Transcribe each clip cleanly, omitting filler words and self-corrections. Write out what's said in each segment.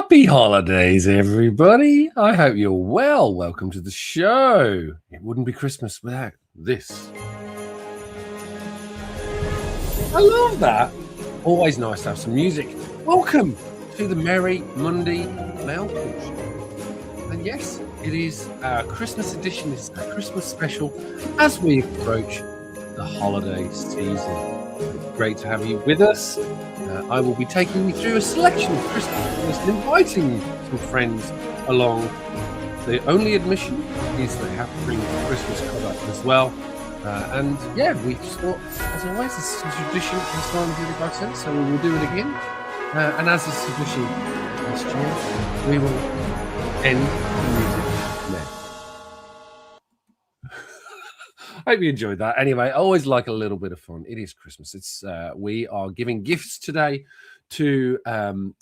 Happy holidays, everybody. I hope you're well. Welcome to the show. It wouldn't be Christmas without this. I love that. Always nice to have some music. Welcome to the Merry Monday Mailcall Show. And yes, it is our Christmas edition. It's our Christmas special as we approach the holiday season. Great to have you with us. I will be taking you through a selection of Christmas lists and inviting some friends along. The only admission is they have to bring a Christmas cover as well. And yeah, we just thought, as always, this is a tradition this time of 35 cents, so we will do it again. And as is tradition last year, we will end the music now. I hope you enjoyed that. Anyway, I always like a little bit of fun. It is Christmas. It's we are giving gifts today to I'm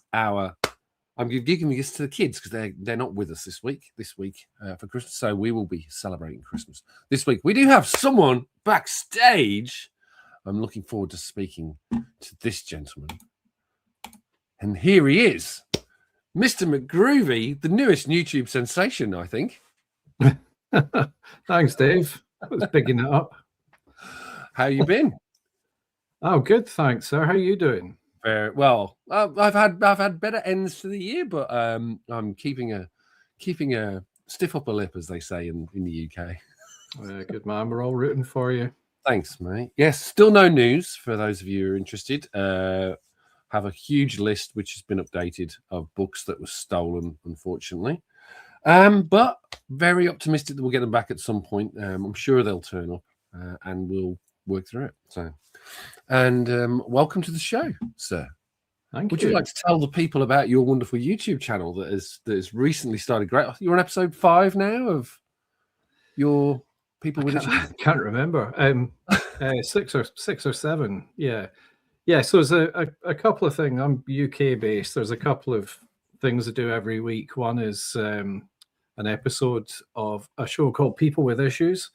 giving gifts to the kids because they're not with us this week for Christmas. So we will be celebrating Christmas this week. We do have someone backstage. I'm looking forward to speaking to this gentleman. And here he is, Mr. McGroovy, the newest YouTube sensation, I think. Thanks, Dave. I was picking it up. How you been? Oh, good, thanks, sir. How are you doing? Very well. I've had better ends to the year, but I'm keeping a stiff upper lip, as they say in the UK. Good man. We're all rooting for you. Thanks, mate. Yes, still no news for those of you who are interested. Have a huge list which has been updated of books that were stolen, unfortunately. But very optimistic that we'll get them back at some point. I'm sure they'll turn up and we'll work through it. So, and welcome to the show, sir. Thank you. Would you like to tell the people about your wonderful YouTube channel that has recently started? Great. You're on episode 5 now of your people with. I can't remember. 6 or 7. Yeah. So there's a couple of things. I'm UK based. There's a couple of things I do every week. One is an episode of a show called People with Issues.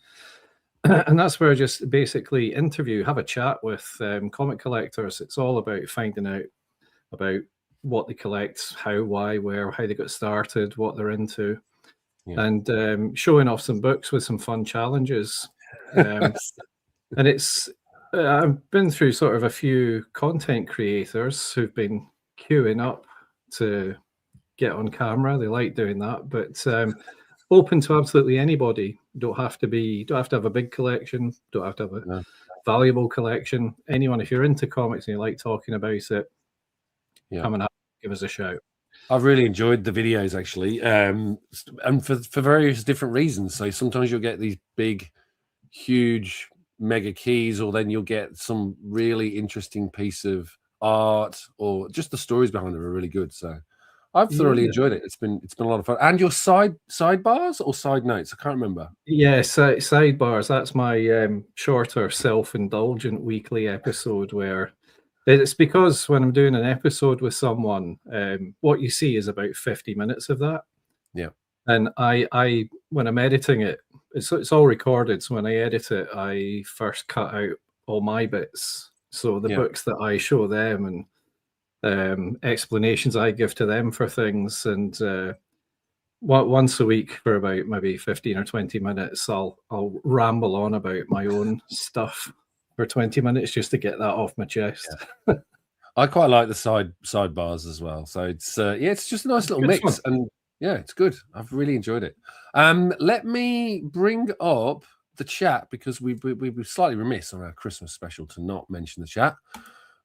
And that's where I just basically have a chat with comic collectors. It's all about finding out about what they collect, how, why, where, how they got started, what they're into, and showing off some books with some fun challenges. And it's I've been through sort of a few content creators who've been queuing up to get on camera. They like doing that, but open to absolutely anybody. Don't have to have a big collection, don't have to have a valuable collection. Anyone, if you're into comics and you like talking about it, come and give us a shout. I've really enjoyed the videos, actually, and for various different reasons. So sometimes you'll get these big, huge mega keys, or then you'll get some really interesting piece of art, or just the stories behind it are really good. So I've thoroughly enjoyed it. It's been a lot of fun. And your sidebars or side notes? I can't remember. Yeah, sidebars. That's my shorter, self-indulgent weekly episode where it's because when I'm doing an episode with someone, what you see is about 50 minutes of that. Yeah. And I when I'm editing it, it's all recorded. So when I edit it, I first cut out all my bits. So the books that I show them and explanations I give to them for things, and once a week for about maybe 15 or 20 minutes I'll ramble on about my own stuff for 20 minutes just to get that off my chest. I quite like the sidebars as well, so it's just a nice little mix fun. And it's good. I've really enjoyed it. Let me bring up the chat because we were slightly remiss on our Christmas special to not mention the chat.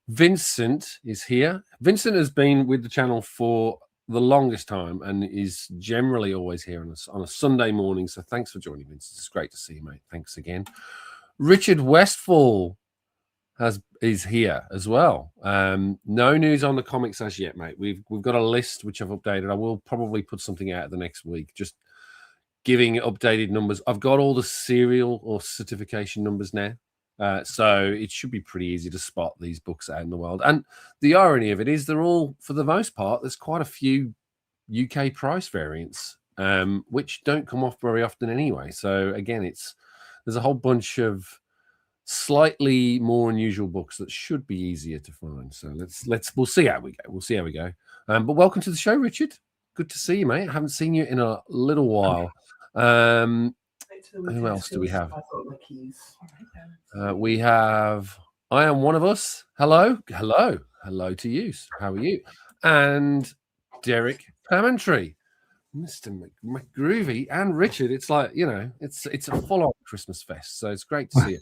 Vincent is here. Vincent has been with the channel for the longest time and is generally always here on a Sunday morning. So thanks for joining, Vincent. It's great to see you, mate. Thanks again. Richard Westfall is here as well. No news on the comics as yet, mate. We've got a list which I've updated. I will probably put something out the next week, just giving updated numbers. I've got all the serial or certification numbers now. So it should be pretty easy to spot these books out in the world. And the irony of it is they're all, for the most part, there's quite a few UK price variants, which don't come off very often anyway. So again, there's a whole bunch of slightly more unusual books that should be easier to find. So we'll see how we go. But welcome to the show, Richard. Good to see you, mate. I haven't seen you in a little while. Who else do we have? We have I Am One of Us. Hello to you. How are you? And Derek Pamentry, Mr. McGroovy, and Richard. It's like, it's a full-on Christmas fest, so it's great to see you.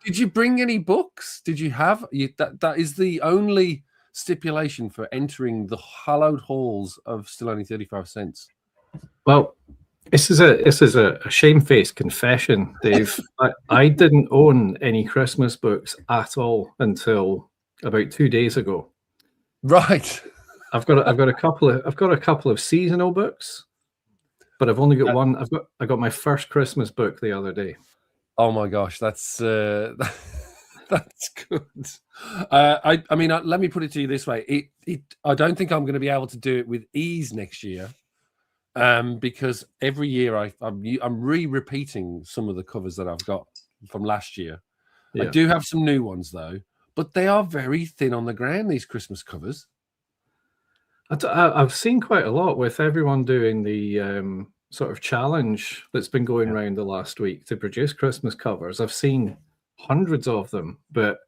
Did you bring any books? Did you have that is the only stipulation for entering the hallowed halls of Still Only 35 Cents? Well, this is a shamefaced confession, Dave. I didn't own any Christmas books at all until about 2 days ago. Right. I've got a couple of seasonal books, but I've only got one. I got my first Christmas book the other day. Oh my gosh, that's that's good. I mean, let me put it to you this way: I don't think I'm going to be able to do it with ease next year, because every year I'm repeating some of the covers that I've got from last year. Yeah. I do have some new ones though, but they are very thin on the ground, these Christmas covers. I've seen quite a lot with everyone doing the sort of challenge that's been going around the last week to produce Christmas covers. I've seen hundreds of them, but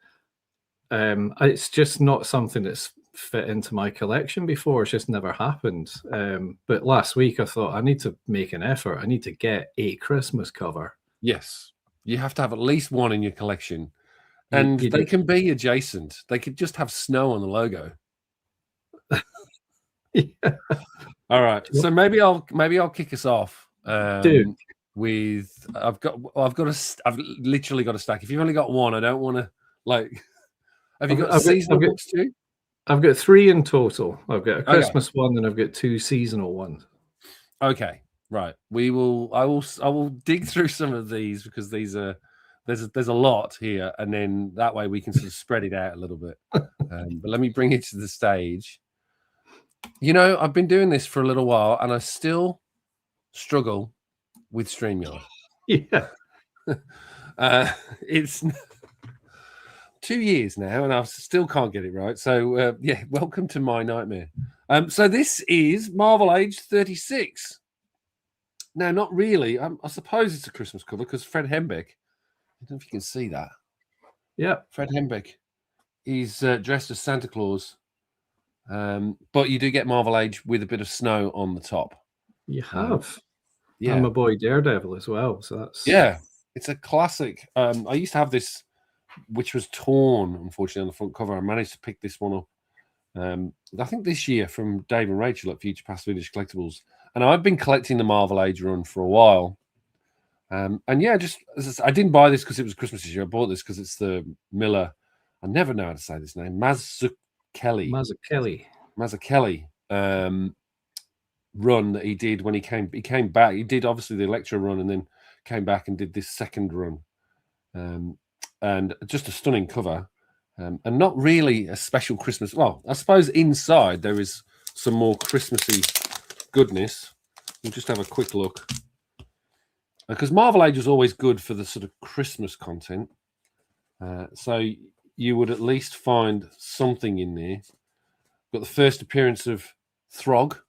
it's just not something that's fit into my collection before. It's just never happened. But last week I thought I need to make an effort. I need to get a Christmas cover. Yes, you have to have at least one in your collection, and they can be adjacent. They could just have snow on the logo. Yeah. All right, so maybe I'll kick us off. Dude, with I've literally got a stack. If you've only got one, I don't want to Have you got seasonal books too? I've got 3 in total. I've got a Christmas one, and I've got 2 seasonal ones. Okay, right. I will dig through some of these, because these are there's a lot here, and then that way we can sort of spread it out a little bit. But let me bring it to the stage. I've been doing this for a little while, and I still struggle with StreamYard. Yeah. It's 2 years now, and I still can't get it right. So, welcome to my nightmare. So this is Marvel Age 36. Now, not really. I suppose it's a Christmas cover, because Fred Hembeck, I don't know if you can see that. Yeah. Fred Hembeck is dressed as Santa Claus. But you do get Marvel Age with a bit of snow on the top. You have. And my boy Daredevil as well. So that's it's a classic. I used to have this, which was torn, unfortunately, on the front cover. I managed to pick this one up. I think this year from Dave and Rachel at Future Past Vintage Collectibles. And I've been collecting the Marvel Age run for a while. And I didn't buy this because it was Christmas this year. I bought this because it's the Miller. I never know how to say this name. Mazzucchelli run that he did when he came back. He did obviously the Electro run, and then came back and did this second run, and just a stunning cover, and not really a special Christmas. Well, I suppose inside there is some more Christmassy goodness. We'll just have a quick look, because Marvel Age was always good for the sort of Christmas content, so you would at least find something in there. Got the first appearance of Throg.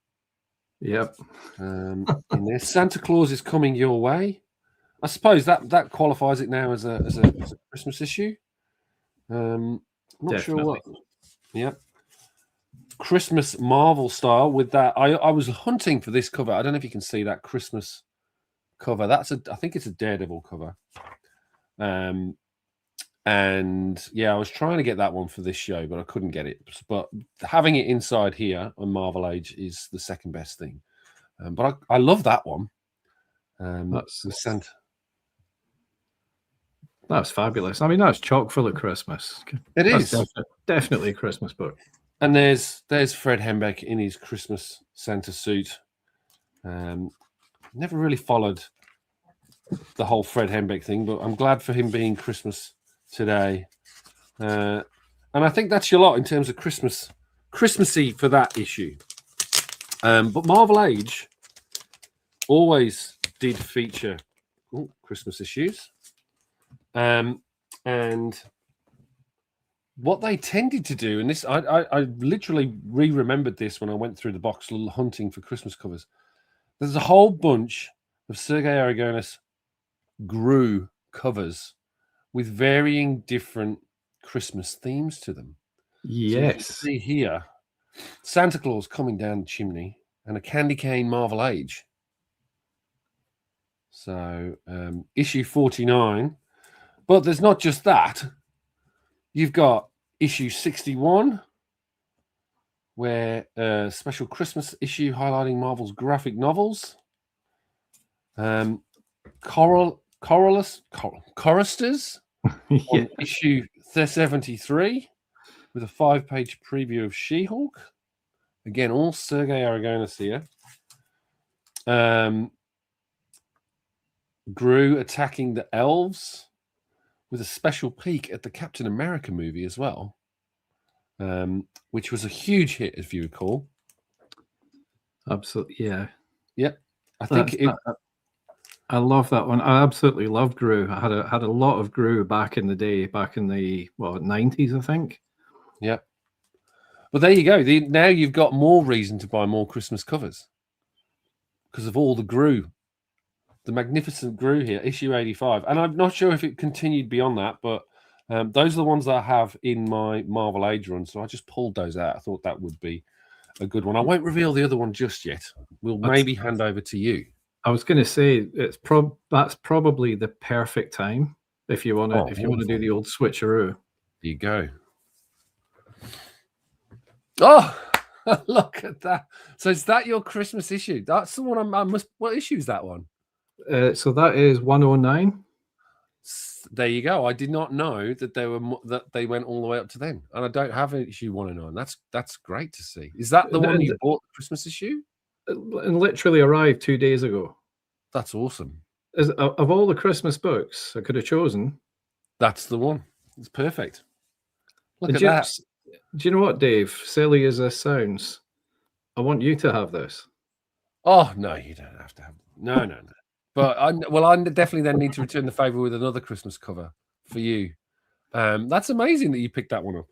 Yep. In there. Santa Claus is Coming Your Way. I suppose that qualifies it now as a Christmas issue. Not Definitely. sure what. Yep. Christmas Marvel style with that. I was hunting for this cover. I don't know if you can see that Christmas cover. I think it's a Daredevil cover. And I was trying to get that one for this show, but I couldn't get it. But having it inside here on Marvel Age is the second best thing. But I love that one. That's fabulous. I mean, that's chock full of Christmas. That's definitely a Christmas book. And there's Fred Hembeck in his Christmas Santa suit. Never really followed the whole Fred Hembeck thing, but I'm glad for him being Christmas today, and I think that's your lot in terms of Christmassy for that issue. But Marvel Age always did feature Christmas issues, and And what they tended to do, and this I literally remembered this when I went through the box hunting for Christmas covers. There's a whole bunch of Sergei Aragonis Gru covers with varying different Christmas themes to them. Yes. So you see here, Santa Claus coming down the chimney and a candy cane Marvel Age. So issue 49. But there's not just that. You've got issue 61, where special Christmas issue highlighting Marvel's graphic novels. Choristers on issue 73 with a 5-page preview of She-Hulk. Again, all Sergei Aragonis here. Gru attacking the elves with a special peek at the Captain America movie as well, which was a huge hit, if you recall. Absolutely, yeah. Yep. I think I love that one. I absolutely love Gru. I had a lot of Gru back in the day, back in the 90s, I think. Yeah. Well, there you go. Now you've got more reason to buy more Christmas covers because of all the Gru, the magnificent Gru here, issue 85. And I'm not sure if it continued beyond that, but those are the ones that I have in my Marvel Age run. So I just pulled those out. I thought that would be a good one. I won't reveal the other one just yet. We'll maybe hand over to you. I was going to say that's probably the perfect time if you want to do the old switcheroo. There you go. Oh, look at that! So is that your Christmas issue? That's the one I must. What issue is that one? So that is 109. There you go. I did not know that they went all the way up to then, and I don't have issue 109. That's great to see. Is that the one you bought, the Christmas issue? And literally arrived 2 days ago. That's awesome. Of all the Christmas books I could have chosen, that's the one. It's perfect. Look at that. Do you know what, Dave? Silly as this sounds, I want you to have this. Oh no, you don't have to have. No. But I definitely then need to return the favor with another Christmas cover for you. That's amazing that you picked that one up.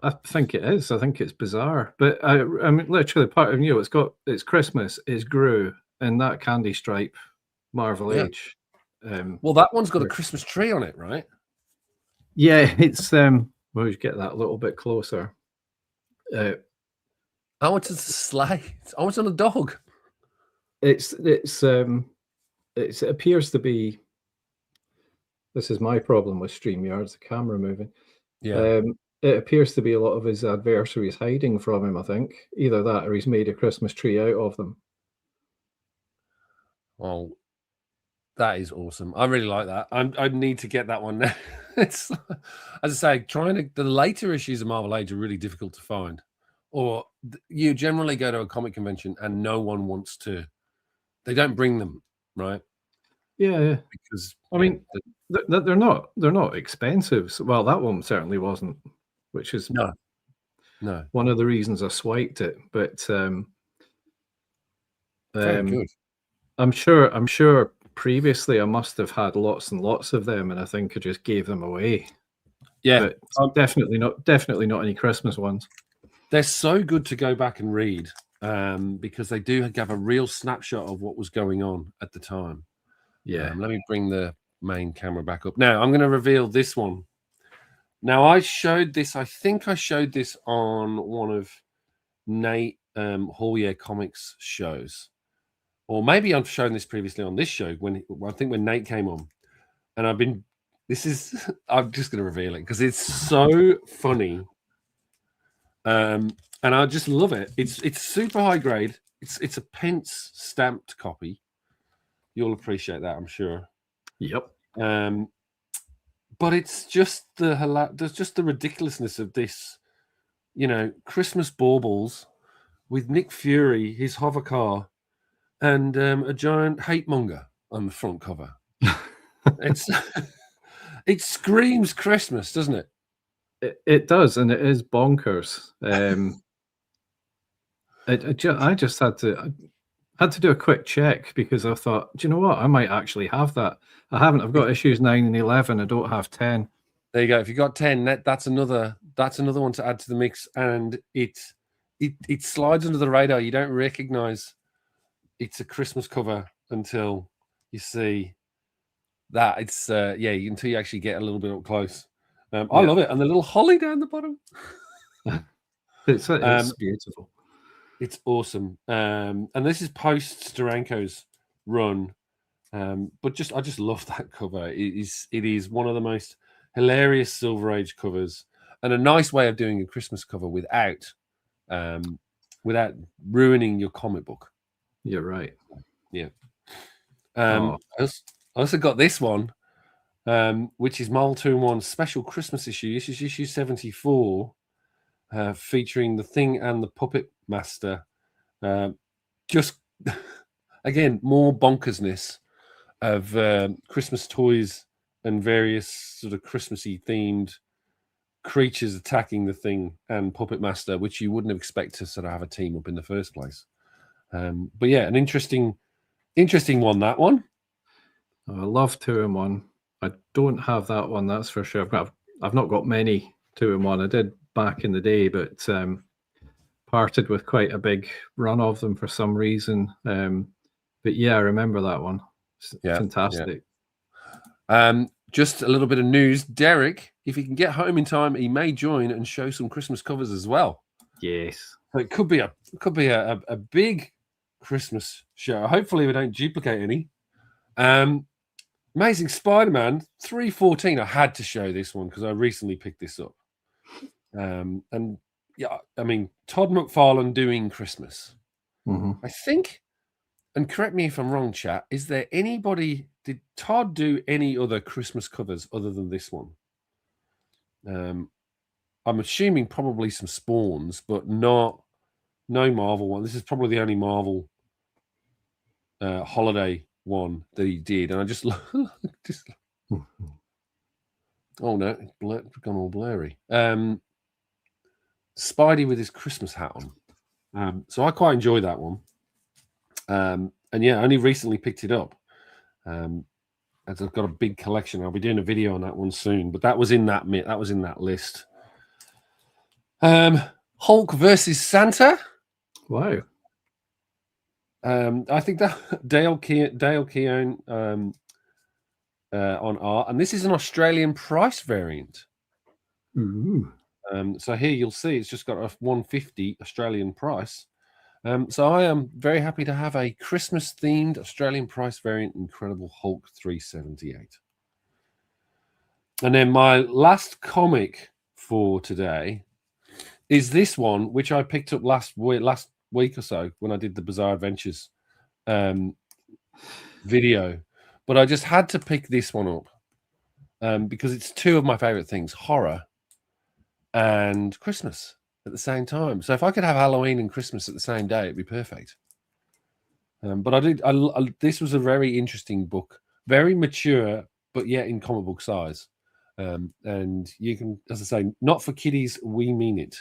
I think it is. I think it's bizarre, but I mean, literally part of it's Christmas, it's Gru, and that candy stripe Marvel Age. Well, that one's got a Christmas tree on it, right? Yeah, it's we'll get that a little bit closer. Oh, it's a sleigh. Oh, it's on a dog. It appears to be. This is my problem with StreamYard's the camera moving. Yeah. It appears to be a lot of his adversaries hiding from him, I think. Either that or he's made a Christmas tree out of them. Well, that is awesome. I really like that. I need to get that one now. It's, as I say, the later issues of Marvel Age are really difficult to find. Or you generally go to a comic convention and no one wants to. They don't bring them, right? Yeah. Because I mean, they're not expensive. Well, that one certainly wasn't, which is no one of the reasons I swiped it. But very good. I'm sure previously I must have had lots and lots of them, and I think I just gave them away. Yeah, but definitely not any Christmas ones. They're so good to go back and read because they do have a real snapshot of what was going on at the time. Yeah. Let me bring the main camera back up. Now, I'm going to reveal this one. Now, I think I showed this on one of Nate Hawyer Comics shows. Or maybe I've shown this previously on this show when Nate came on. And I'm just going to reveal it because it's so funny. And I just love it. It's super high grade. It's a pence stamped copy. You'll appreciate that, I'm sure. Yep. But it's just there's just the ridiculousness of this, Christmas baubles with Nick Fury, his hover car, and a giant hate monger on the front cover. It screams Christmas, doesn't it? It does, and it is bonkers. I just had to. had to do a quick check because I thought, do you know what? I might actually have that. I haven't. I've got issues 9 and 11. I don't have 10. There you go. If you got 10, that's another one to add to the mix, and it slides under the radar. You don't recognize it's a Christmas cover until you see that. It's until you actually get a little bit up close. I love it, and the little holly down the bottom. It's beautiful. It's awesome. And this is post Steranko's run. But I just love that cover. It is one of the most hilarious Silver Age covers, and a nice way of doing a Christmas cover without ruining your comic book. You're right. Yeah. I also got this one, which is Mile 2-in-1 special Christmas issue. This is issue 74, featuring the Thing and the Puppet Master. Just again, more bonkersness of Christmas toys and various sort of Christmassy themed creatures attacking the Thing and Puppet Master, which you wouldn't have expected to sort of have a team up in the first place. But yeah, an interesting one, that one. I love 2-in-1. I don't have that one, that's for sure. I've not got many 2-in-1. I did back in the day, but parted with quite a big run of them for some reason. But yeah, I remember that one. It's fantastic. Yeah. Just a little bit of news. Derek, if he can get home in time, he may join and show some Christmas covers as well. Yes. So it could be a big Christmas show. Hopefully we don't duplicate any. Amazing Spider-Man 314. I had to show this one because I recently picked this up. And yeah, I mean, Todd McFarlane doing Christmas. Mm-hmm. I think, and correct me if I'm wrong, chat, is there anybody, did Todd do any other Christmas covers other than this one? I'm assuming probably some Spawns, but no Marvel one. This is probably the only Marvel holiday one that he did. And I just oh no, it's gone all blurry. Spidey with his Christmas hat on. So I quite enjoy that one. And yeah, I only recently picked it up. As I've got a big collection. I'll be doing a video on that one soon, but that was in that list. Hulk versus Santa. Wow. I think that Dale Keown on art, and this is an Australian price variant. Ooh. So here you'll see it's just got a 150 Australian price. So I am very happy to have a Christmas themed Australian price variant Incredible Hulk 378. And then my last comic for today is this one, which I picked up last week or so when I did the Bizarre Adventures video, but I just had to pick this one up because it's two of my favorite things, horror and Christmas at the same time. So if I could have Halloween and Christmas at the same day, it'd be perfect. But this was a very interesting book, very mature, but yet in comic book size. And you can, as I say, not for kiddies, we mean it.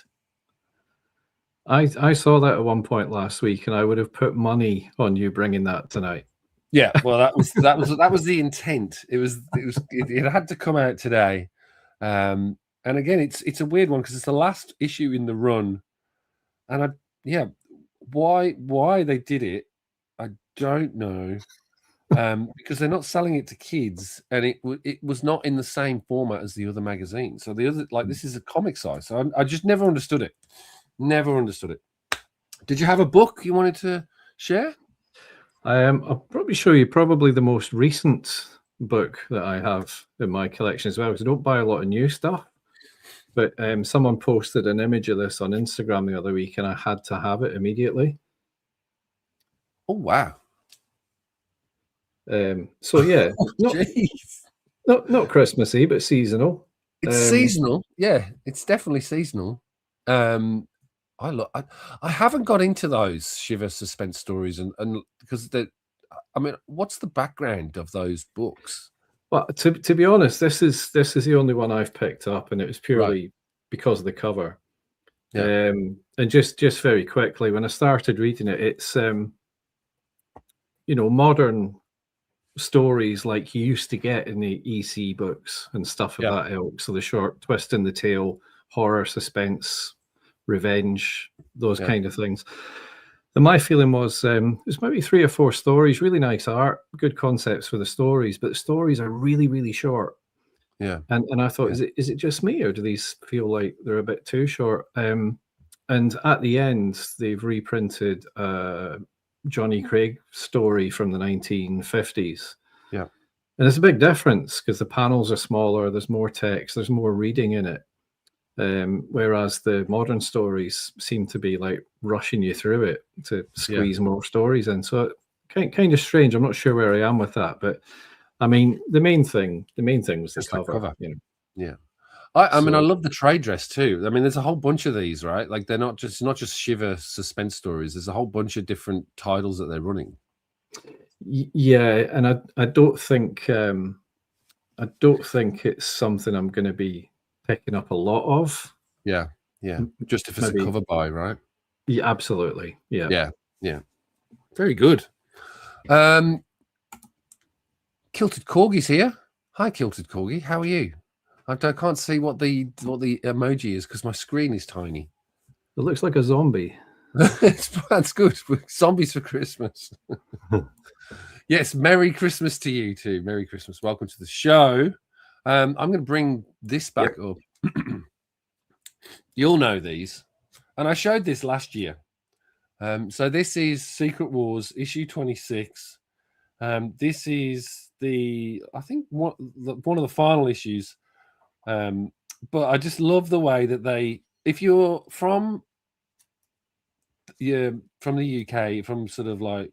I saw that at one point last week, and I would have put money on you bringing that tonight. Yeah, well, that was the intent. It had to come out today. And again, it's a weird one because it's the last issue in the run, and why they did it, I don't know, because they're not selling it to kids, and it was not in the same format as the other magazine. So the other, this is a comic size. So I just never understood it. Never understood it. Did you have a book you wanted to share? I'll probably show you the most recent book that I have in my collection as well, because I don't buy a lot of new stuff. But someone posted an image of this on Instagram the other week, and I had to have it immediately. Oh, wow. So, yeah. Not Christmassy, but seasonal. It's seasonal. Yeah, it's definitely seasonal. I haven't got into those Shiver suspense stories, and because what's the background of those books? Well, to be honest, this is the only one I've picked up, and it was purely because of the cover. Yeah. And just very quickly, when I started reading it, it's modern stories like you used to get in the EC books and stuff of that ilk. So the short twist in the tail, horror, suspense, revenge, those kind of things. And my feeling was there's maybe 3 or 4 stories, really nice art, good concepts for the stories, but the stories are really, really short. Yeah. And I thought, is it just me, or do these feel like they're a bit too short? And at the end, they've reprinted Johnny Craig story from the 1950s. Yeah. And it's a big difference because the panels are smaller, there's more text, there's more reading in it. Whereas the modern stories seem to be like rushing you through it to squeeze more stories in. So kind of strange. I'm not sure where I am with that, but I mean, the main thing was the cover. Yeah. I mean, I love the trade dress too. I mean, there's a whole bunch of these, right? Like they're not just Shiver suspense stories. There's a whole bunch of different titles that they're running. Yeah, and I don't think it's something I'm going to be picking up a lot of. Yeah. Just if it's a cover buy, right? Yeah, absolutely. Yeah. Very good. Kilted Corgi's here. Hi, Kilted Corgi. How are you? I can't see what the emoji is because my screen is tiny. It looks like a zombie. That's good. Zombies for Christmas. Yes, Merry Christmas to you too. Merry Christmas. Welcome to the show. I'm going to bring this back up. You'll know these. And I showed this last year. So this is Secret Wars, issue 26. This is I think one of the final issues. But I just love the way that if you're from the UK, from sort of like,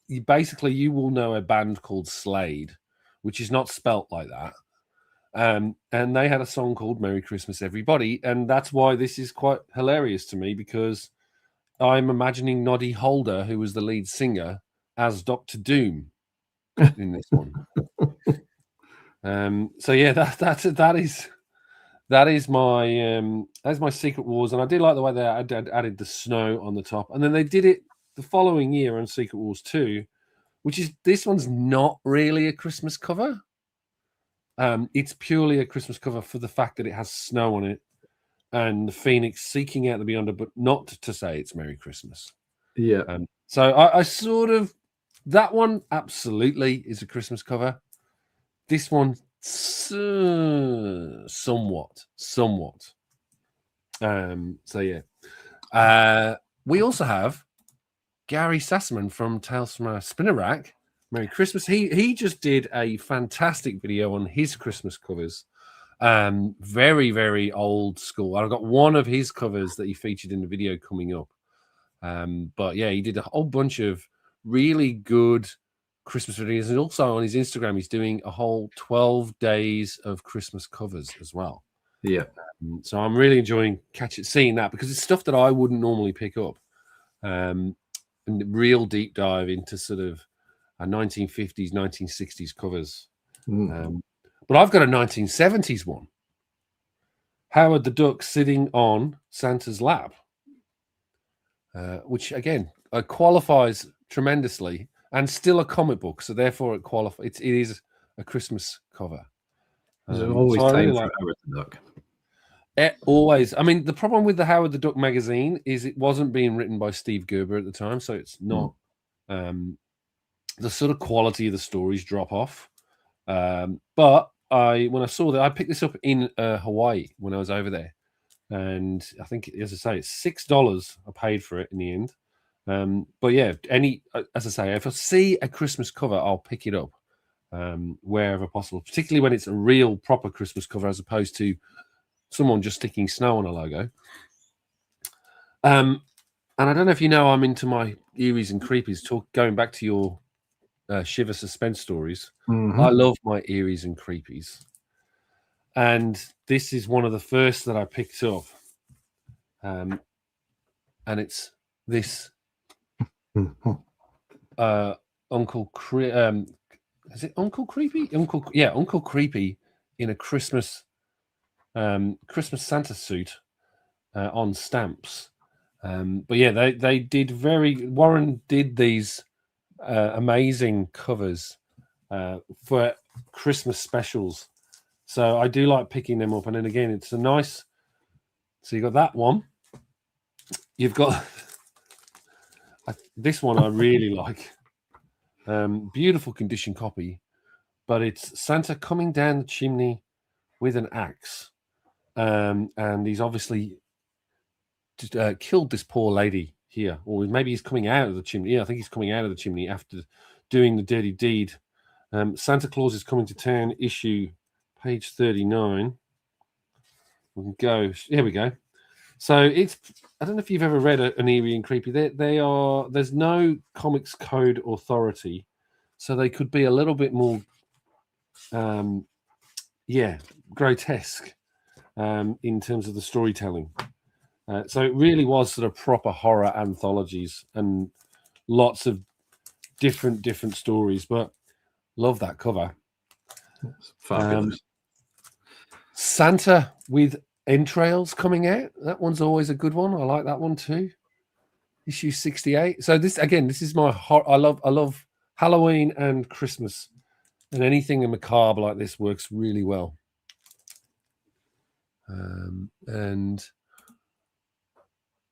you will know a band called Slade, which is not spelt like that. And they had a song called Merry Christmas, Everybody. And that's why this is quite hilarious to me, because I'm imagining Noddy Holder, who was the lead singer, as Dr. Doom in this one. So yeah, that is my Secret Wars, and I do like the way they added the snow on the top, and then they did it the following year on Secret Wars 2, which is, this one's not really a Christmas cover. It's purely a Christmas cover for the fact that it has snow on it and the Phoenix seeking out the Beyonder, but not to say it's Merry Christmas. Yeah. So I sort of, that one absolutely is a Christmas cover. This one, somewhat. So yeah. We also have Gary Sassaman from Tales from a Spinner Rack. Merry Christmas. He just did a fantastic video on his Christmas covers. Very, very old school. I've got one of his covers that he featured in the video coming up. But yeah, he did a whole bunch of really good Christmas videos, and also on his Instagram he's doing a whole 12 days of Christmas covers as well. Yeah. So I'm really enjoying seeing that, because it's stuff that I wouldn't normally pick up. And real deep dive into sort of 1950s, 1960s covers. But I've got a 1970s one. Howard the Duck sitting on Santa's lap, which again qualifies tremendously, and still a comic book, so therefore it qualifies. It is a Christmas cover. There's always time for Howard the Duck. Always. I mean, the problem with the Howard the Duck magazine is it wasn't being written by Steve Gerber at the time, so it's not the sort of quality of the stories drop off. But when I saw that, I picked this up in Hawaii when I was over there, and I think, as I say, it's $6 I paid for it in the end. But yeah, as I say, if I see a Christmas cover, I'll pick it up wherever possible, particularly when it's a real proper Christmas cover as opposed to someone just sticking snow on a logo. And I don't know if you know, I'm into my Eries and Creepies. Going back to your Shiver suspense stories, I love my Eries and Creepies, and this is one of the first that I picked up, and it's this Uncle is it Uncle Creepy? Uncle Creepy in a Christmas Santa suit on stamps. But yeah, they did Warren did these amazing covers for Christmas specials. So I do like picking them up. And then again, it's a nice. So you got that one. You've got this one I really like. Beautiful condition copy, but it's Santa coming down the chimney with an axe. And he's obviously killed this poor lady here. Or maybe he's coming out of the chimney. Yeah, I think he's coming out of the chimney after doing the dirty deed. Santa Claus is coming to town, issue page 39. We can go. Here we go. So it's, I don't know if you've ever read an eerie and creepy. There's no comics code authority, so they could be a little bit more, grotesque in terms of the storytelling. So it really was sort of proper horror anthologies and lots of different stories. But love that cover. It's fabulous. Santa with entrails coming out. That one's always a good one. I like that one too. Issue 68. So this is my I love Halloween and Christmas, and anything macabre like this works really well.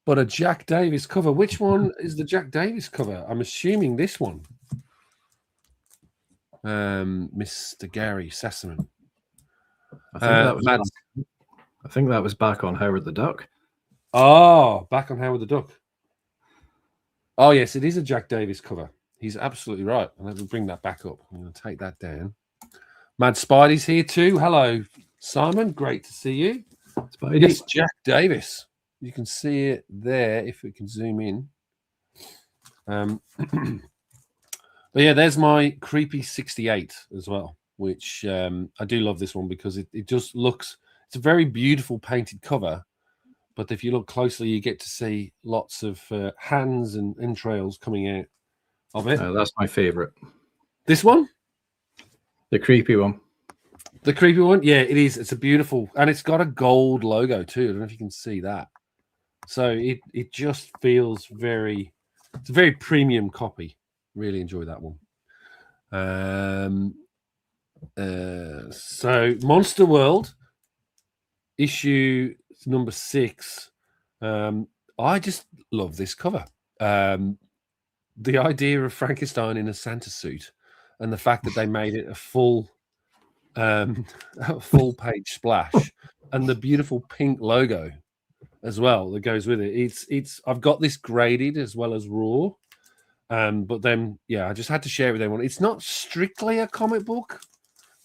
But a Jack Davis cover. Which one is the Jack Davis cover? I'm assuming this one. Mr. Gary Sassaman. I think that was back on Howard the Duck. Oh, back on Howard the Duck. Oh, yes, it is a Jack Davis cover. He's absolutely right. Let me bring that back up. I'm going to take that down. Mad Spidey's here too. Hello, Simon. Great to see you. Spidey. Yes, Jack Davis. You can see it there if we can zoom in. But yeah, there's my creepy 68 as well, which I do love this one because it just looks, it's a very beautiful painted cover. But if you look closely, you get to see lots of hands and entrails coming out of it. That's my favorite. This one? The creepy one. The creepy one? Yeah, it is. It's a beautiful, and it's got a gold logo too. I don't know if you can see that. So it just feels very, it's a very premium copy. Really enjoy that one. So Monster World issue number 6. I just love this cover. The idea of Frankenstein in a Santa suit and the fact that they made it a full page splash and the beautiful pink logo as well that goes with it. It's I've got this graded as well as raw. But then I just had to share it with everyone. It's not strictly a comic book,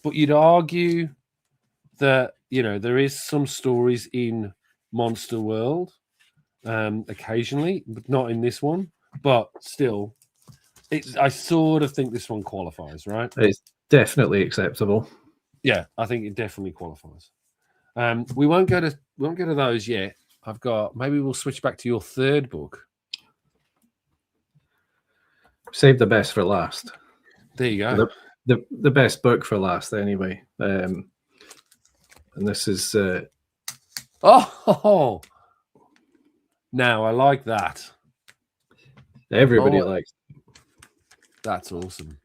but you'd argue that there is some stories in Monster World occasionally, but not in this one. But still, I sort of think this one qualifies, right? It's definitely acceptable. Yeah, I think it definitely qualifies. We won't go to those yet. Maybe we'll switch back to your third book. Save the best for last. There you go. The best book for last, anyway. And this is. Oh, now I like that. Everybody likes it. That's awesome.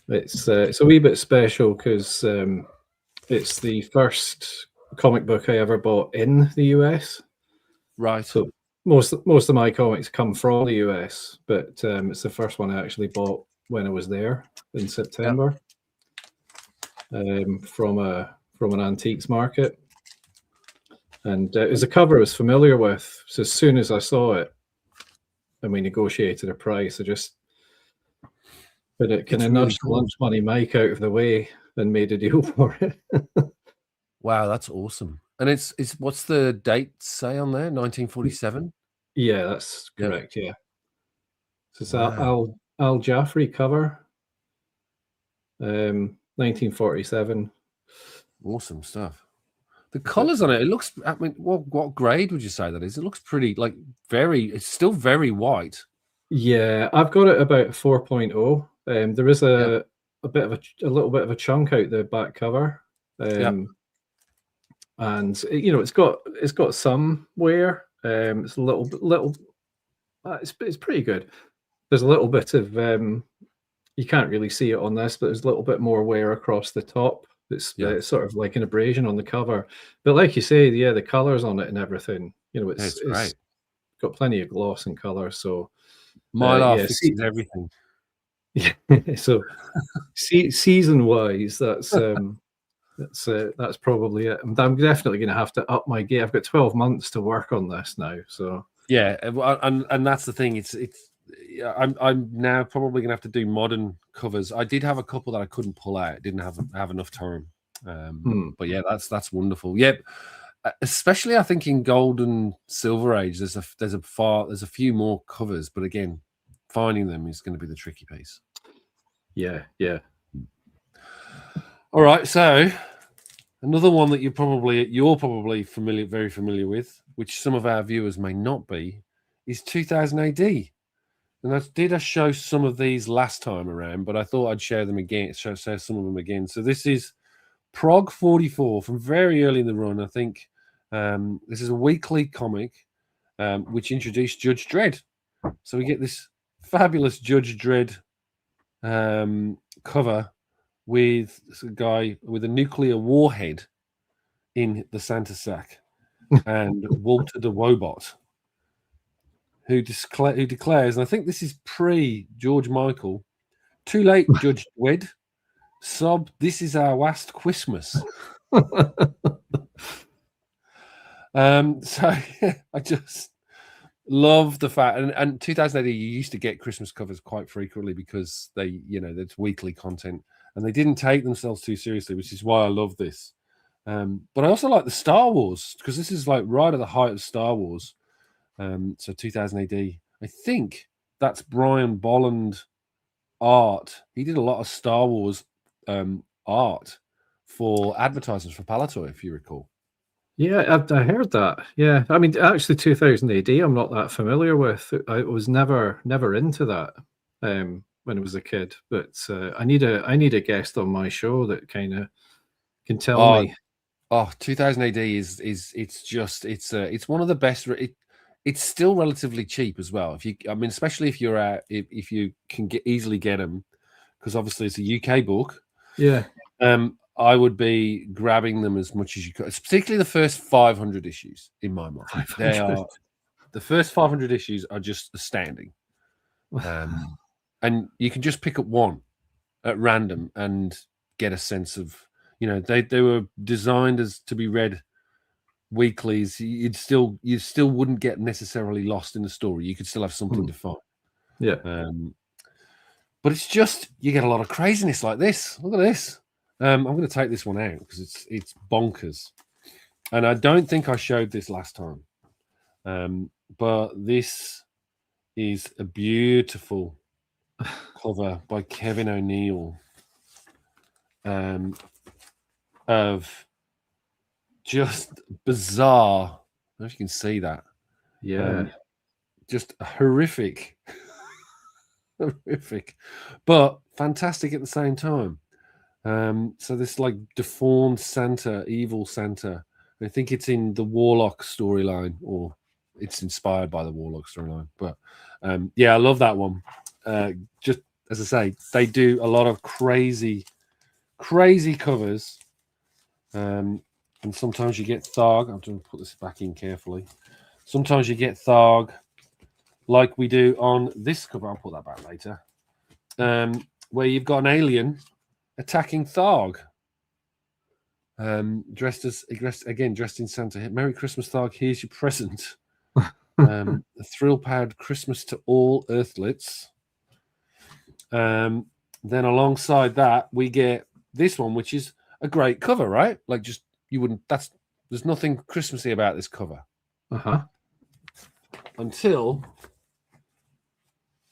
It's a wee bit special because it's the first comic book I ever bought in the US. Right. So most of my comics come from the US, but it's the first one I actually bought when I was there in September. From an antiques market. And it was a cover I was familiar with. So as soon as I saw it, and we negotiated a price, I just put it kind of nudged lunch money Mike out of the way and made a deal for it. Wow, that's awesome. And it's what's the date say on there? 1947? Yeah, that's correct. Yeah. So it's Al Jaffrey cover. 1947. Awesome stuff. The colors on it looks, I mean, what grade would you say that is? It looks pretty, it's still very white. Yeah, I've got it about 4.0. There is a little bit of a chunk out the back cover. And it's got some wear. It's a little it's pretty good. There's a little bit of you can't really see it on this, but there's a little bit more wear across the top. It's sort of like an abrasion on the cover. But like you say, yeah, the colors on it and everything, It's it's great. got plenty of gloss and color. So Mylar fixes everything. Yeah. So season wise, that's probably it. I'm definitely going to have to up my game. I've got 12 months to work on this now. So yeah, and that's the thing. I'm now probably going to have to do modern covers. I did have a couple that I couldn't pull out. Didn't have enough time. But yeah, that's wonderful. Yep. Especially I think in Gold and Silver Age, there's a few more covers, but again, finding them is going to be the tricky piece. Yeah. All right, so another one that you're probably very familiar with, which some of our viewers may not be, is 2000 AD. And I show some of these last time around, but I thought I'd share them again, share some of them again. So this is Prog 44 from very early in the run. I think this is a weekly comic which introduced Judge Dredd. So we get this fabulous Judge Dredd cover with a guy with a nuclear warhead in the Santa sack and Walter the Wobot, who declares, and I think this is pre-George Michael, too late, Judge Dredd. Sob, this is our last Christmas. So I just love the fact, and 2000 AD, you used to get Christmas covers quite frequently because it's weekly content, and they didn't take themselves too seriously, which is why I love this. But I also like the Star Wars, because this is like right at the height of Star Wars. So 2000 AD, I think that's Brian Bolland art. He did a lot of Star Wars art for advertisements for Palatoy, if you recall. Yeah, I heard that. Yeah, I mean, actually, 2000 AD, I'm not that familiar with. I was never into that when I was a kid. But I need a guest on my show that kind of can tell me. Oh, 2000 AD it's one of the best. It's still relatively cheap as well. Especially if you're if you can easily get them, because obviously it's a UK book. Yeah. I would be grabbing them as much as you could, particularly the first 500 issues. In my mind, the first 500 issues are just astounding, and you can just pick up one at random and get a sense of, they were designed to be read weeklies. You still wouldn't get necessarily lost in the story. You could still have something to find. Yeah. But it's just, you get a lot of craziness like this. Look at this. I'm going to take this one out because it's bonkers, and I don't think I showed this last time. But this is a beautiful cover by Kevin O'Neill of just bizarre. I don't know if you can see that. Yeah. Just horrific, but fantastic at the same time. So this like deformed Santa, evil Santa. I think it's in the Warlock storyline, or it's inspired by the Warlock storyline. But yeah, I love that one. Just as I say, they do a lot of crazy covers. And sometimes you get Tharg. I'm going to put this back in carefully. Sometimes you get Tharg, like we do on this cover. I'll put that back later. Where you've got an alien attacking Tharg, dressed in Santa. Merry Christmas, Tharg. Here's your present. A thrill-powered Christmas to all Earthlets. Then alongside that, we get this one, which is a great cover, right? Like, just there's nothing Christmassy about this cover. Until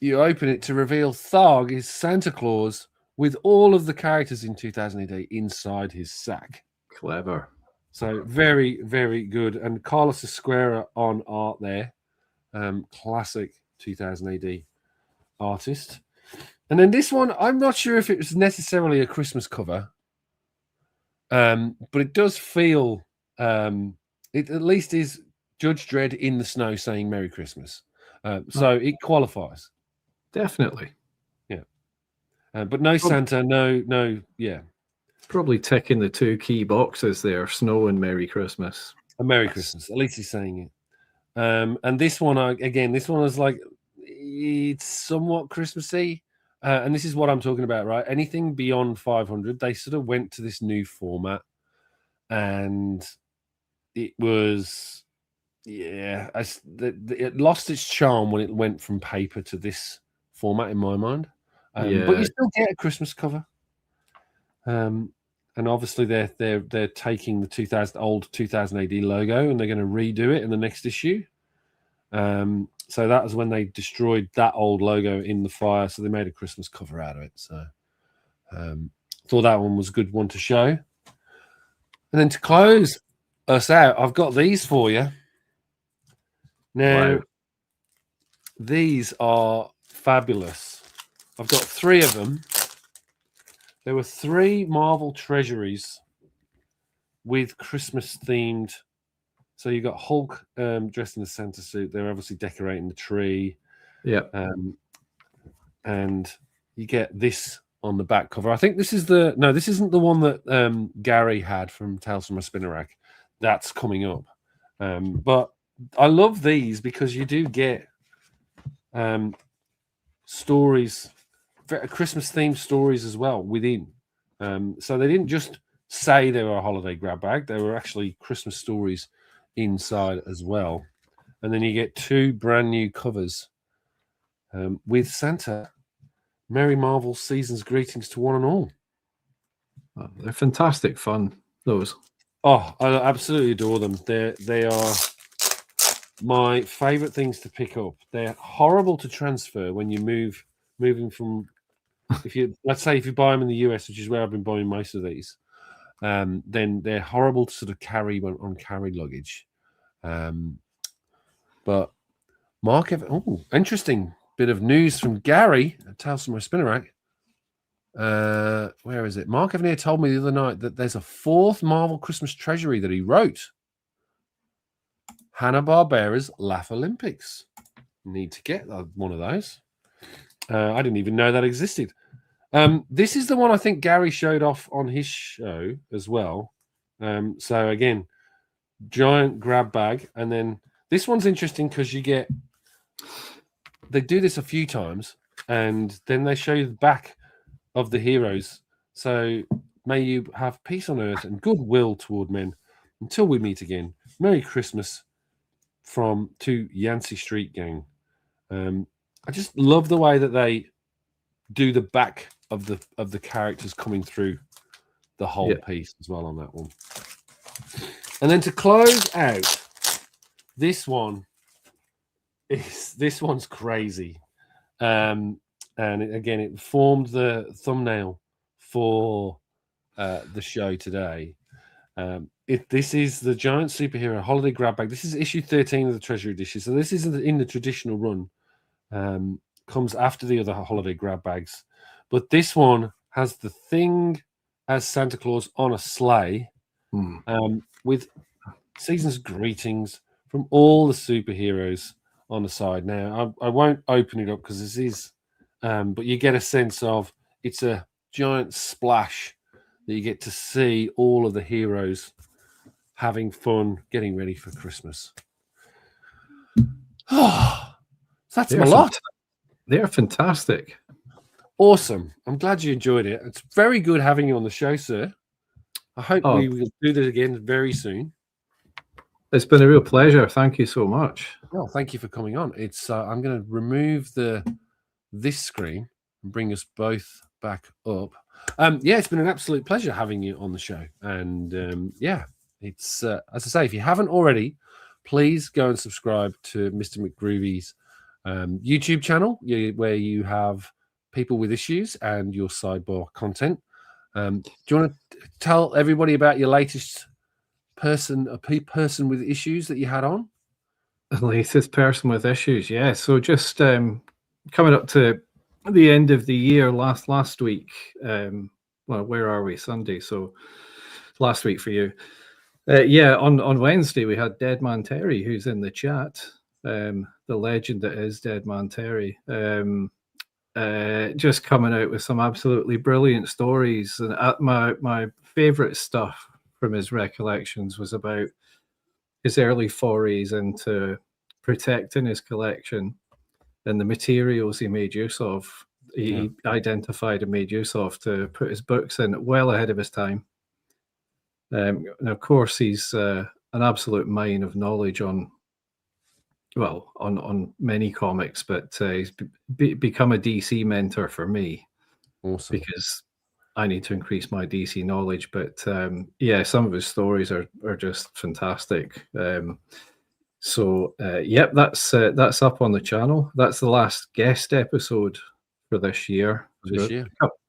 you open it to reveal Tharg is Santa Claus with all of the characters in 2000 AD inside his sack. Clever. So very, very good. And Carlos Esquera on art there. Classic 2000 AD artist. And then this one, I'm not sure if it was necessarily a Christmas cover, but it does feel, it at least is Judge Dredd in the snow saying Merry Christmas. So it qualifies. Definitely. Yeah. But no Santa, no, yeah. Probably ticking the 2 key boxes there, snow and Merry Christmas. A Merry Christmas. At least he's saying it. And this one, this one is like, it's somewhat Christmassy. And this is what I'm talking about, right? Anything beyond 500, they sort of went to this new format. And it was, it lost its charm when it went from paper to this format, in my mind. But you still get a Christmas cover. And obviously they're taking the old 2000 AD logo and they're going to redo it in the next issue. So that was when they destroyed that old logo in the fire. So they made a Christmas cover out of it. So thought that one was a good one to show. And then to close us out, I've got these for you. Now, these are fabulous. I've got 3 of them. There were 3 Marvel treasuries with Christmas themed. So you got Hulk dressed in a Santa suit. They're obviously decorating the tree. Yeah. And you get this on the back cover. I think this is this isn't the one that Gary had from Tales from a Spinner Rack. That's coming up. But I love these because you do get stories, Christmas themed stories as well within. So they didn't just say they were a holiday grab bag. They were actually Christmas stories inside as well. And then you get 2 brand new covers with Santa. Merry Marvel Season's greetings to one and all. Oh, they're fantastic fun, those. Oh, I absolutely adore them. They are my favorite things to pick up. They're horrible to transfer when you moving from, let's say if you buy them in the US, which is where I've been buying most of these, then they're horrible to sort of carry on carry luggage. But Mark, interesting bit of news from Gary at Tales from a Spinner Rack. Where is it? Mark Evanier told me the other night that there's a 4th Marvel Christmas treasury that he wrote. Hanna-Barbera's Laugh Olympics. Need to get one of those. I didn't even know that existed. This is the one I think Gary showed off on his show as well. So again, giant grab bag. And then this one's interesting because they do this a few times and then they show you the back of the heroes. So may you have peace on earth and goodwill toward men until we meet again. Merry Christmas to Yancey Street Gang. I just love the way that they do the back of the characters coming through the whole piece as well on that one. And then to close out, this one's crazy. And again, it formed the thumbnail for the show today. This is the Giant Superhero Holiday Grab Bag. This is issue 13 of the Treasury Edition. So this isn't in the traditional run. Comes after the other holiday grab bags. But this one has the Thing as Santa Claus on a sleigh with season's greetings from all the superheroes on the side. Now, I won't open it up because this is, but you get a sense of it's a giant splash that you get to see all of the heroes having fun, getting ready for Christmas. Oh, that's a lot. They're fantastic. Awesome. I'm glad you enjoyed it. It's very good having you on the show, sir. I hope we will do this again very soon. It's been a real pleasure. Thank you so much. Well, thank you for coming on. It's I'm going to remove this screen and bring us both back up. It's been an absolute pleasure having you on the show. And it's as I say, if you haven't already, please go and subscribe to Mr. McGroovy's YouTube channel, where you have people with issues and your sidebar content. Do you want to tell everybody about your latest person with issues that you had on? The latest person with issues, yeah. So just coming up to the end of the year, last week. Where are we? Sunday. So last week for you. On Wednesday we had Dead Man Terry, who's in the chat. The legend that is Dead Man Terry. just coming out with some absolutely brilliant stories. And my favorite stuff from his recollections was about his early forays into protecting his collection and the materials he made use of. He identified and made use of to put his books in well ahead of his time. And of course, he's an absolute mine of knowledge on many comics, but he's become a DC mentor for me. Awesome. Because I need to increase my DC knowledge. But some of his stories are just fantastic. Yep, that's up on the channel. That's the last guest episode for this year. A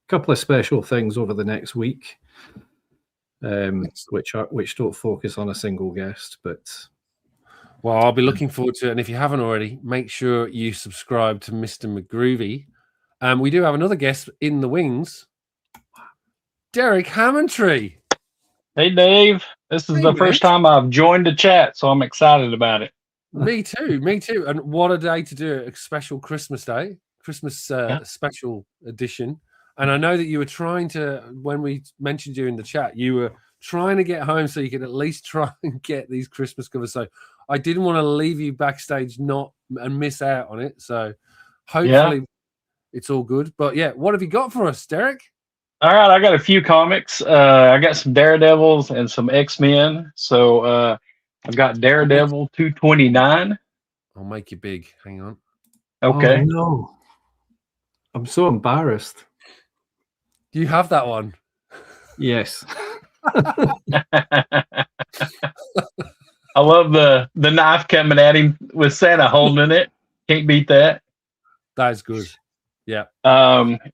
couple of special things over the next week, which don't focus on a single guest, but. Well, I'll be looking forward to it. And if you haven't already, make sure you subscribe to Mr. McGroovy. We do have another guest in the wings, Derek Hammondtree. Hey, Dave. This is the first time I've joined the chat, so I'm excited about it. Me too. And what a day to do it, a special Christmas day, Christmas special edition. And I know that you were trying to, when we mentioned you in the chat, you were trying to get home so you could at least try and get these Christmas covers. So I didn't want to leave you backstage and miss out on it. So hopefully it's all good. But what have you got for us, Derek? All right, I got a few comics. I got some Daredevils and some X-Men. So I've got Daredevil 229. I'll make you big. Hang on. Okay. Oh, no. I'm so embarrassed. Do you have that one? Yes. I love the knife coming at him with Santa holding it. Can't beat that. That is good. Yeah.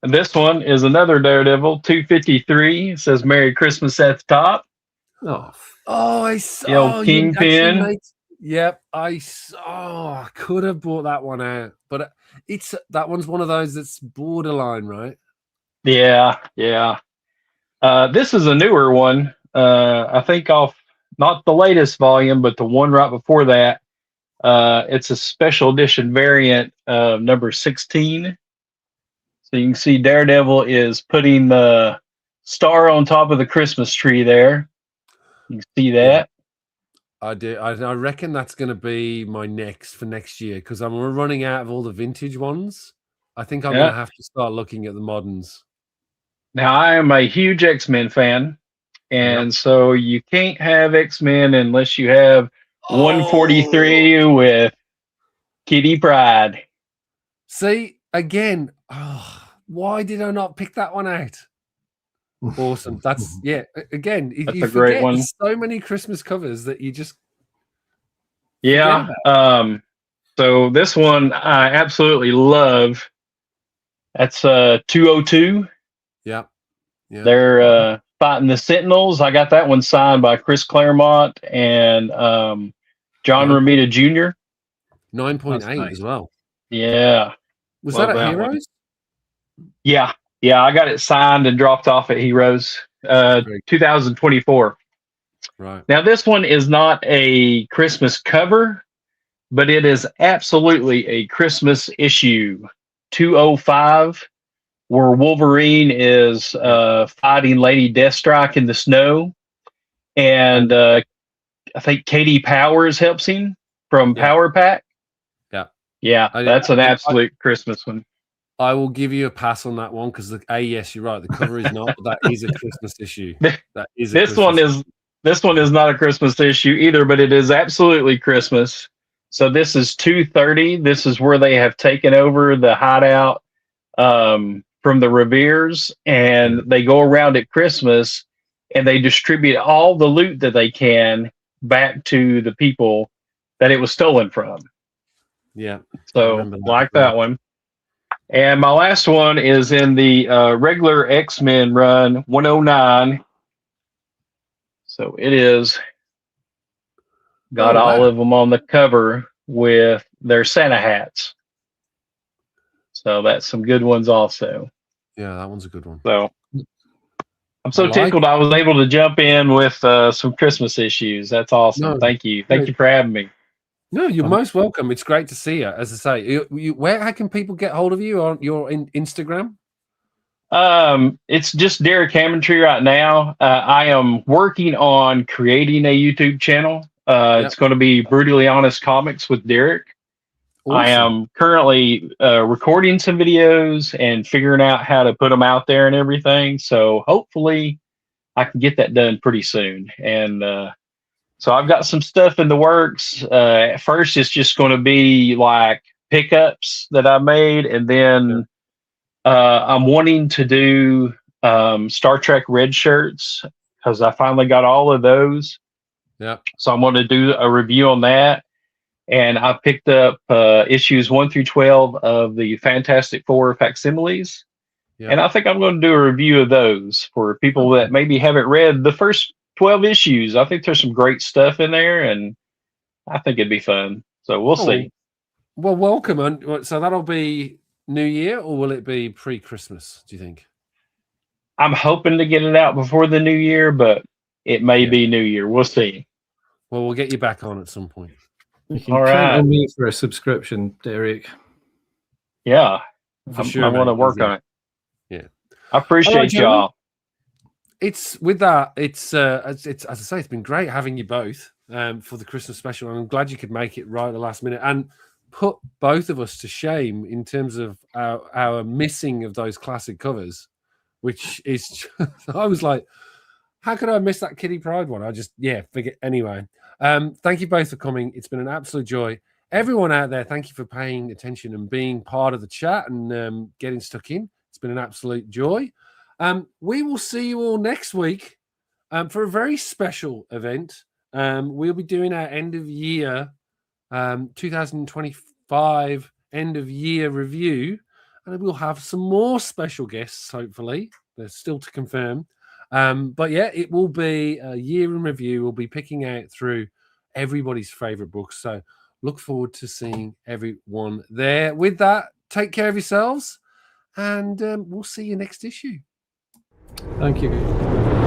This one is another Daredevil 253. It says Merry Christmas at the top. I saw Kingpin. Yep. I could have bought that one out, but that one's one of those that's borderline, right? Yeah. This is a newer one. I think off not the latest volume, but the one right before that. It's a special edition variant of number 16. So you can see Daredevil is putting the star on top of the Christmas tree there. You can see that. I do. I reckon that's going to be my next for next year because I'm running out of all the vintage ones. I think I'm going to have to start looking at the moderns. Now, I am a huge X-Men fan, and so you can't have X-Men unless you have 143 with Kitty Pryde. See, again, why did I not pick that one out? Awesome. That's again, that's you a great one. So many Christmas covers that you just so this one I absolutely love. That's 202. Yeah. They're fighting the Sentinels. I got that one signed by Chris Claremont and John Romita Jr. 9.8 as well. Yeah. Was that at Heroes? Yeah, I got it signed and dropped off at Heroes 2024. Right. Now, this one is not a Christmas cover, but it is absolutely a Christmas issue. 205, where Wolverine is fighting Lady Deathstrike in the snow. And I think Katie Powers helps him from Power Pack. Yeah, that's an absolute Christmas one. I will give you a pass on that one because the AES, you're right. The cover is not, but that is a Christmas issue. That is. This one is not a Christmas issue either, but it is absolutely Christmas. So this is 230. This is where they have taken over the hideout from the Reveres, and they go around at Christmas and they distribute all the loot that they can back to the people that it was stolen from. Yeah. So like that one. And my last one is in the regular X-Men run 109. So it is got all of them on the cover with their Santa hats. So that's some good ones also. Yeah, that one's a good one. So I'm so tickled I was able to jump in with some Christmas issues. That's awesome. Thank you. Thank you for having me. No, you're most welcome. It's great to see you. As I say, how can people get hold of you on your Instagram? It's just Derek Hammondtree right now. I am working on creating a YouTube channel. It's going to be Brutally Honest Comics with Derek. Awesome. I am currently recording some videos and figuring out how to put them out there and everything. So hopefully I can get that done pretty soon. And so I've got some stuff in the works. At first, it's just going to be like pickups that I made. And then I'm wanting to do Star Trek red shirts because I finally got all of those. Yeah. So I'm going to do a review on that. And I picked up issues 1 through 12 of the Fantastic Four facsimiles. Yeah. And I think I'm going to do a review of those for people that maybe haven't read the first 12 issues. I think there's some great stuff in there, and I think it'd be fun. So we'll see. Well, welcome. And so that'll be New Year, or will it be pre-Christmas, do you think? I'm hoping to get it out before the New Year, but it may be New Year. We'll see. Well, we'll get you back on at some point. You can count on me for a subscription, Derek. Yeah, for sure. I want to work on it. Yeah, I appreciate y'all. It's with that. It's as I say, it's been great having you both for the Christmas special, and I'm glad you could make it right at the last minute and put both of us to shame in terms of our missing of those classic covers, which is I was like, how could I miss that Kitty Pryde one? I just forget anyway. Thank you both for coming. It's been an absolute joy. Everyone out there, thank you for paying attention and being part of the chat and getting stuck in. It's been an absolute joy. We will see you all next week for a very special event. We'll be doing our end of year 2025 end of year review, and we'll have some more special guests, hopefully. They're still to confirm. But yeah, it will be a year in review. We'll be picking out through everybody's favorite books. So look forward to seeing everyone there. With that, take care of yourselves, and we'll see you next issue. Thank you.